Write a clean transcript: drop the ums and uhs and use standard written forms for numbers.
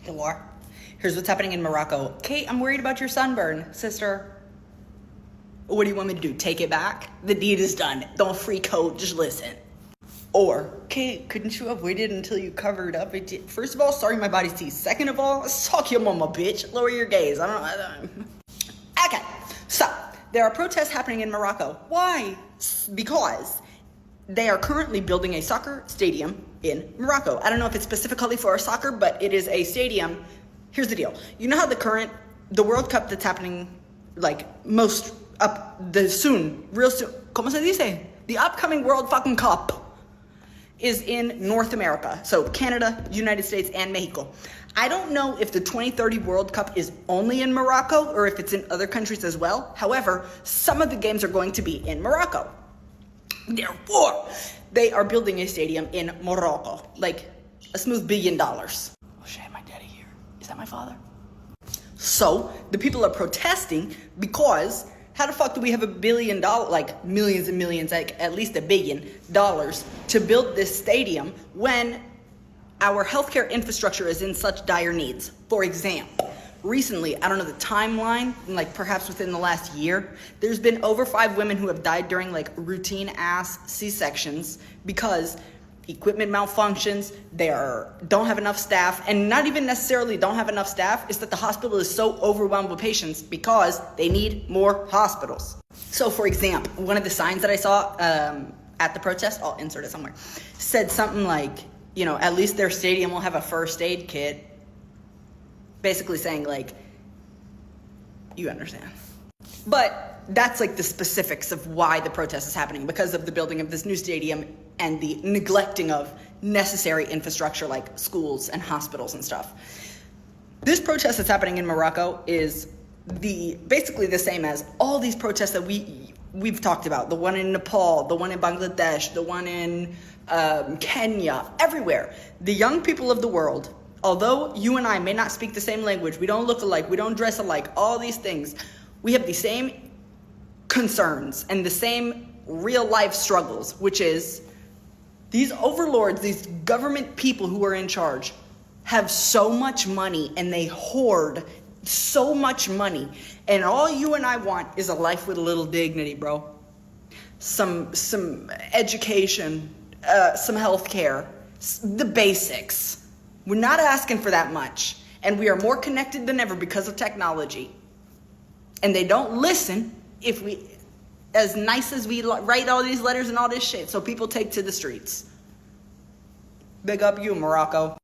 Or, here's what's happening in Morocco. Kate, I'm worried about your sunburn, sister. What do you want me to do? Take it back? The deed is done. Don't freak out, just listen. Or, Kate, couldn't you have waited until you covered up? First of all, sorry my body's tea. Second of all, suck your mama, bitch. Lower your gaze. I don't know. Okay, so there are protests happening in Morocco. Why? Because they are currently building a soccer stadium in Morocco. I don't know if it's specifically for soccer, but it is a stadium. Here's the deal. You know how the World Cup that's happening, like, real soon, ¿cómo se dice? The upcoming World fucking Cup is in North America. So Canada, United States, and Mexico. I don't know if the 2030 World Cup is only in Morocco or if it's in other countries as well. However, some of the games are going to be in Morocco. Therefore, they are building a stadium in Morocco, like a smooth $1 billion. Oh shit, my daddy here. Is that my father? So the people are protesting because how the fuck do we have $1 billion, like millions and millions, like at least $1 billion to build this stadium when our healthcare infrastructure is in such dire needs? For example, recently, I don't know the timeline, like perhaps within the last year, there's been over 5 women who have died during like routine ass C-sections because equipment malfunctions, don't have enough staff, and not even necessarily don't have enough staff, it's that the hospital is so overwhelmed with patients because they need more hospitals. So for example, one of the signs that I saw at the protest, I'll insert it somewhere, said something like, you know, at least their stadium will have a first aid kit. Basically saying like, you understand. But that's like the specifics of why the protest is happening, because of the building of this new stadium and the neglecting of necessary infrastructure like schools and hospitals and stuff. This protest that's happening in Morocco is basically the same as all these protests that we've talked about. The one in Nepal, the one in Bangladesh, the one in Kenya, everywhere. The young people of the world, although you and I may not speak the same language, we don't look alike, we don't dress alike, all these things, we have the same concerns and the same real life struggles, which is these overlords, these government people who are in charge have so much money and they hoard so much money. And all you and I want is a life with a little dignity, bro. Some education, some health care, the basics. We're not asking for that much. And we are more connected than ever because of technology. And they don't listen as nice as we write all these letters and all this shit. So people take to the streets. Big up you, Morocco.